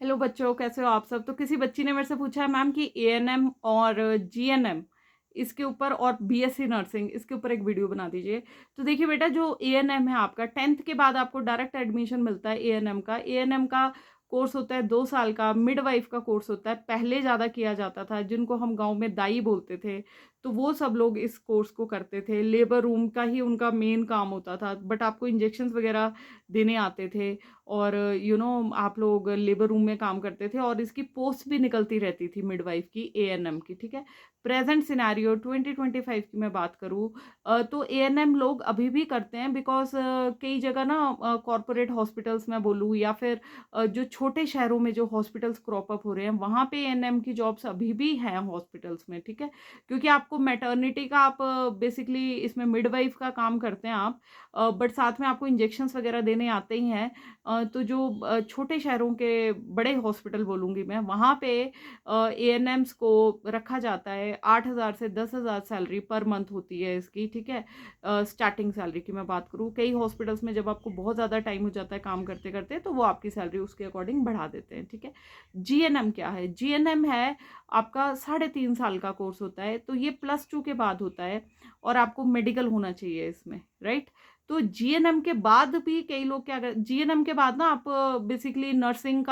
Hello बच्चों, कैसे हो आप सब। तो किसी बच्ची ने मेरे से पूछा है मैम कि एएनएम और जीएनएम इसके ऊपर और बीएससी नर्सिंग इसके ऊपर एक वीडियो बना दीजिए। तो देखिए बेटा, जो एएनएम है आपका 10th के बाद आपको डायरेक्ट एडमिशन मिलता है। एएनएम का कोर्स होता है 2 साल का। मिडवाइफ का कोर्स होता है, पहले ज़्यादा किया जाता था, जिनको हम गाँव में दाई बोलते थे, तो वो सब लोग इस कोर्स को करते थे। लेबर रूम का ही उनका मेन काम होता था, बट आपको इंजेक्शंस वगैरह देने आते थे और आप लोग लेबर रूम में काम करते थे और इसकी पोस्ट भी निकलती रहती थी मिडवाइफ की, एएनएम की। ठीक है, प्रेजेंट सिनेरियो 2025 की मैं बात करूँ तो एएनएम लोग अभी भी करते हैं, बिकॉज कई जगह ना कॉरपोरेट हॉस्पिटल्स में बोलूँ या फिर जो छोटे शहरों में जो हॉस्पिटल्स क्रॉप अप हो रहे हैं वहाँ पे एएनएम की जॉब्स अभी भी हैं हॉस्पिटल्स में। ठीक है, क्योंकि आपको मैटर्निटी का आप बेसिकली इसमें मिडवाइफ का काम करते हैं आप, बट साथ में आपको इंजेक्शंस वगैरह देने आते ही हैं। तो जो छोटे शहरों के बड़े हॉस्पिटल बोलूँगी मैं, वहाँ पे एएनएम्स को रखा जाता है। 8,000 से 10,000 सैलरी पर मंथ होती है इसकी। ठीक है, स्टार्टिंग सैलरी की मैं बात करूँ, कई हॉस्पिटल्स में जब आपको बहुत ज़्यादा टाइम हो जाता है काम करते करते, तो वो आपकी सैलरी उसके अकॉर्डिंग बढ़ा देते हैं। ठीक है, जीएनएम क्या है? जीएनएम है आपका 3.5 साल का कोर्स होता है, तो ये +2 के बाद होता है और आपको मेडिकल होना चाहिए इसमें, राइट। तो जीएनएम के बाद भी कई लोग क्या कर, जीएनएम के बाद ना आप बेसिकली नर्सिंग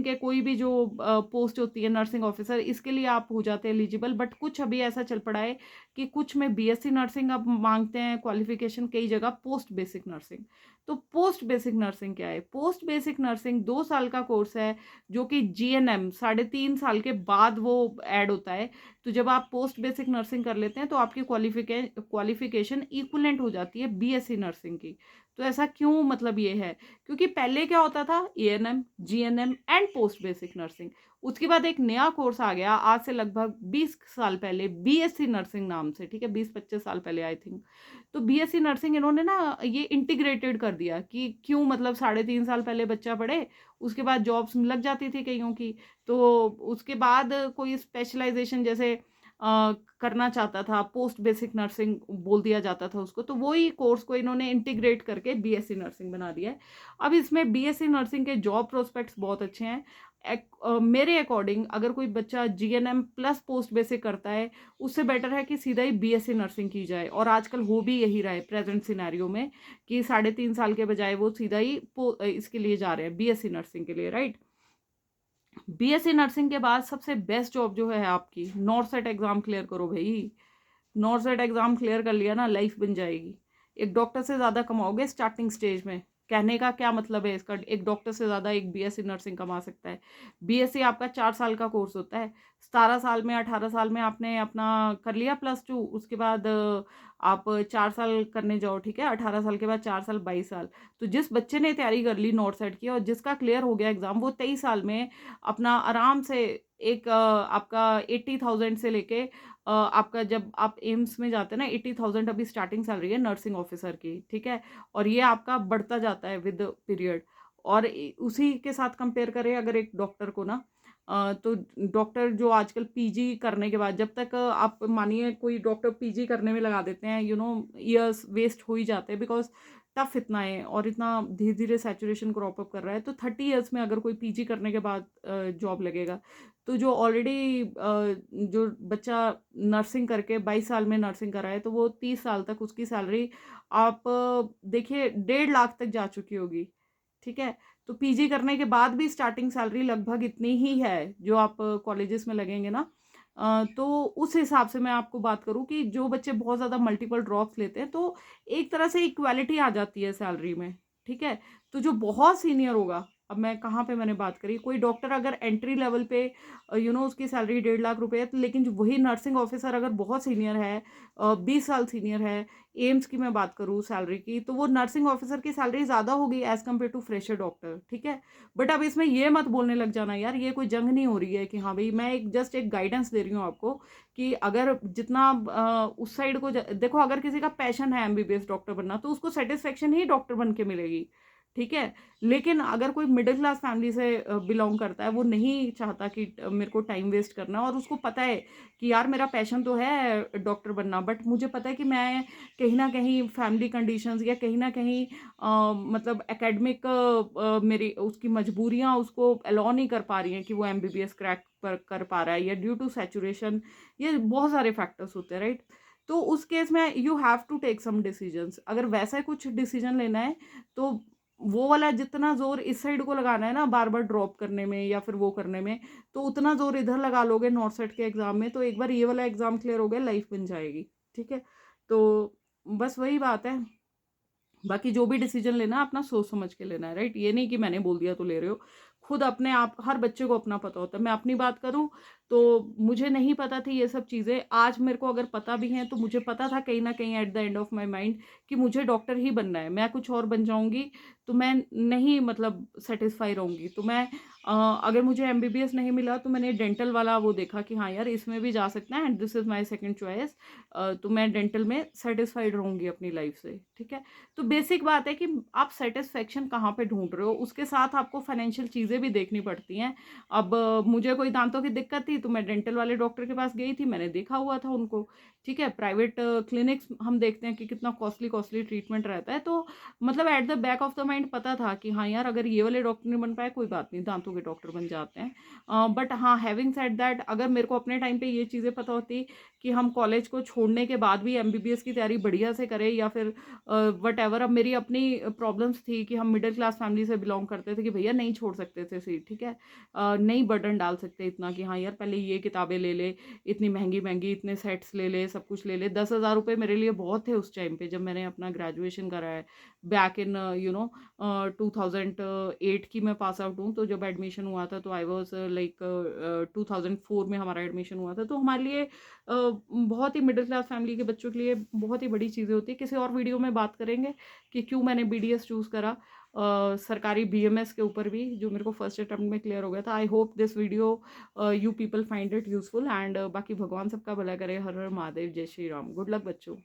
के कोई भी जो पोस्ट होती है नर्सिंग ऑफिसर, इसके लिए आप हो जाते हैं एलिजिबल। बट कुछ अभी ऐसा चल पड़ा है कि कुछ में बीएससी नर्सिंग अब मांगते हैं क्वालिफिकेशन, कई जगह पोस्ट बेसिक नर्सिंग। तो पोस्ट बेसिक नर्सिंग क्या है? पोस्ट बेसिक नर्सिंग 2 साल का कोर्स है, जो कि जीएनएम 3.5 साल के बाद वो ऐड होता है। तो जब आप पोस्ट बेसिक नर्सिंग कर लेते हैं तो आपकी क्वालिफिकेशन इक्वलेंट हो जाती है बीएससी नर्सिंग की। तो ऐसा क्यों, मतलब ये है क्योंकि पहले क्या होता था, ANM, GNM and post basic nursing. उसके बाद एक नया कोर्स आ गया आज से लगभग 20 साल पहले, बीएससी नर्सिंग नाम से। ठीक है, 20-25 साल पहले आई थिंक। तो बीएससी नर्सिंग इन्होंने ना ये इंटीग्रेटेड कर दिया कि क्यों, मतलब 3.5 साल पहले बच्चा पढ़े, उसके बाद जॉब्स लग जाती थी कईयों की। तो उसके बाद कोई स्पेशलाइजेशन जैसे करना चाहता था, पोस्ट बेसिक नर्सिंग बोल दिया जाता था उसको, तो वही कोर्स को इन्होंने इंटीग्रेट करके बीएससी नर्सिंग बना दिया है। अब इसमें बीएससी नर्सिंग के जॉब प्रोस्पेक्ट्स बहुत अच्छे हैं। मेरे अकॉर्डिंग अगर कोई बच्चा जीएनएम प्लस पोस्ट बेसिक करता है, उससे बेटर है कि सीधा ही बीएससी नर्सिंग की जाए। और आजकल हो भी यही रहा है प्रेजेंट सिनेरियो में, कि 3.5 साल के बजाय वो सीधा ही इसके लिए जा रहे हैं, बीएससी नर्सिंग के लिए, राइट। बीएससी नर्सिंग के बाद सबसे बेस्ट जॉब जो है आपकी, नॉर्थ सेट एग्जाम क्लियर करो भाई। नॉर्थ सेट एग्जाम क्लियर कर लिया ना, लाइफ बन जाएगी। एक डॉक्टर से ज़्यादा कमाओगे स्टार्टिंग स्टेज में। कहने का क्या मतलब है इसका, एक डॉक्टर से ज़्यादा एक बीएससी नर्सिंग कमा सकता है। बीएससी आपका 4 साल का कोर्स होता है। 17 साल में 18 साल में आपने अपना कर लिया +2, उसके बाद आप 4 साल करने जाओ। ठीक है, 18 साल के बाद 4 साल, 22 साल। तो जिस बच्चे ने तैयारी कर ली नॉर्थ सेट की और जिसका क्लियर हो गया एग्जाम, वो 23 साल में अपना आराम से एक आपका 80,000 से लेके आपका, जब आप एम्स में जाते हैं ना, 80,000 अभी स्टार्टिंग सैलरी है नर्सिंग ऑफिसर की। ठीक है, और ये आपका बढ़ता जाता है विद पीरियड। और उसी के साथ कंपेयर करें अगर एक डॉक्टर को ना, तो डॉक्टर जो आजकल पीजी करने के बाद, जब तक आप मानिए कोई डॉक्टर पीजी करने में लगा देते हैं, ईयर्स वेस्ट हो ही जाते हैं, बिकॉज टफ इतना है और इतना धीरे धीरे सैचुरेशन क्रॉप अप कर रहा है। तो 30 ईयर्स में अगर कोई पीजी करने के बाद जॉब लगेगा, तो जो ऑलरेडी जो बच्चा नर्सिंग करके 22 साल में नर्सिंग करा है, तो वो 30 साल तक उसकी सैलरी आप देखिए 1.5 लाख तक जा चुकी होगी। ठीक है, तो पीजी करने के बाद भी स्टार्टिंग सैलरी लगभग इतनी ही है जो आप कॉलेजेस में लगेंगे ना। तो उस हिसाब से मैं आपको बात करूं कि जो बच्चे बहुत ज़्यादा मल्टीपल ड्रॉप्स लेते हैं, तो एक तरह से इक्वालिटी आ जाती है सैलरी में। ठीक है, तो जो बहुत सीनियर होगा, अब मैं कहाँ पे मैंने बात करी, कोई डॉक्टर अगर एंट्री लेवल पे उसकी सैलरी 1.5 लाख रुपए है, तो लेकिन जो वही नर्सिंग ऑफिसर अगर बहुत सीनियर है, 20 साल सीनियर है, एम्स की मैं बात करूँ सैलरी की, तो वो नर्सिंग ऑफिसर की सैलरी ज़्यादा होगी as compare to fresher doctor. ठीक है, बट अब इसमें ये मत बोलने लग जाना यार, ये कोई जंग नहीं हो रही है कि हाँ भाई, मैं एक जस्ट एक गाइडेंस दे रही हूँ आपको कि अगर जितना उस साइड को देखो, अगर किसी का पैशन है एमबीबीएस डॉक्टर बनना, तो उसको सेटिस्फेक्शन ही डॉक्टर बन के मिलेगी। ठीक है। लेकिन अगर कोई मिडिल क्लास फैमिली से बिलोंग करता है, वो नहीं चाहता कि मेरे को टाइम वेस्ट करना, और उसको पता है कि यार मेरा पैशन तो है डॉक्टर बनना, बट मुझे पता है कि मैं कहीं ना कहीं फैमिली कंडीशंस या कहीं ना कहीं मतलब एकेडमिक मेरी उसकी मजबूरियां उसको अलाउ नहीं कर पा रही हैं कि वो एमबीबीएस क्रैक कर पा रहा है, या ड्यू टू सैचुरेशन, ये बहुत सारे फैक्टर्स होते हैं, राइट। तो उस केस में you have to take some decisions. अगर वैसा कुछ डिसीजन लेना है तो वो वाला जितना जोर इस साइड को लगाना है ना, बार बार ड्रॉप करने में या फिर वो करने में, तो उतना जोर इधर लगा लोगे नॉर्थ सेट के एग्जाम में, तो एक बार ये वाला एग्जाम क्लियर हो गया, लाइफ बन जाएगी। ठीक है। तो बस वही बात है। बाकी जो भी डिसीजन लेना अपना सोच समझ के लेना है, राइट। ये नहीं कि मैंने बोल दिया तो ले रहे हो। खुद अपने आप, हर बच्चे को अपना पता होता है। मैं अपनी बात करूं तो मुझे नहीं पता थी ये सब चीज़ें, आज मेरे को अगर पता भी हैं तो मुझे पता था कहीं ना कहीं at the end of my mind कि मुझे डॉक्टर ही बनना है। मैं कुछ और बन जाऊंगी तो मैं नहीं मतलब सेटिस्फाई रहूंगी। तो मैं अगर मुझे एमबीबीएस नहीं मिला तो मैंने डेंटल वाला वो देखा कि हाँ यार इसमें भी जा सकता है, and this is my second choice. तो मैं डेंटल में सेटिस्फाइड रहूंगी अपनी लाइफ से। ठीक है। तो बेसिक बात है कि आप सेटिस्फेक्शन कहाँ पे ढूंढ रहे हो, उसके साथ आपको फाइनेंशियल चीज़ें भी देखनी पड़ती हैं। अब मुझे कोई दांतों की दिक्कत थी तो मैं डेंटल वाले डॉक्टर के पास गई थी, मैंने देखा हुआ था उनको। ठीक है। प्राइवेट क्लिनिक्स हम देखते हैं कि कितना कॉस्टली कॉस्टली ट्रीटमेंट रहता है, तो मतलब at the back of the mind पता था कि हाँ यार अगर ये वाले डॉक्टर नहीं बन पाए कोई बात नहीं, दांतों के डॉक्टर बन जाते हैं। बट हाँ, हैविंग सेड दैट, अगर मेरे को अपने टाइम पे ये चीज़ें पता होती कि हम कॉलेज को छोड़ने के बाद भी एमबीबीएस की तैयारी बढ़िया से करें, या फिर वट एवर। अब मेरी अपनी प्रॉब्लम्स थी कि हम मिडिल क्लास फैमिली से बिलोंग करते थे कि भैया नहीं छोड़ सकते थे सीट। ठीक है। नहीं बर्डन डाल सकते इतना कि हाँ यार पहले ये किताबें ले ले, इतनी महंगी महंगी, इतने सेट्स ले ले, सब कुछ ले ले। 10,000 रुपये मेरे लिए बहुत थे उस टाइम पे जब मैंने अपना ग्रेजुएशन करा है। बैक इन 2008 की मैं पास आउट हूँ, तो जब एडमिशन हुआ था तो आई वॉज लाइक 2004 में हमारा एडमिशन हुआ था। तो हमारे लिए बहुत ही मिडिल क्लास फैमिली के बच्चों के लिए बहुत ही बड़ी चीज़ें होती है। किसी और वीडियो में बात करेंगे कि क्यों मैंने बीडीएस चूज़ करा, सरकारी बीएमएस के ऊपर भी, जो मेरे को फर्स्ट अटेम्प्ट में क्लियर हो गया था। I hope this video you people find it useful, and बाकी भगवान सबका भला करे। हर हर महादेव, जय श्री राम। गुड लक बच्चों।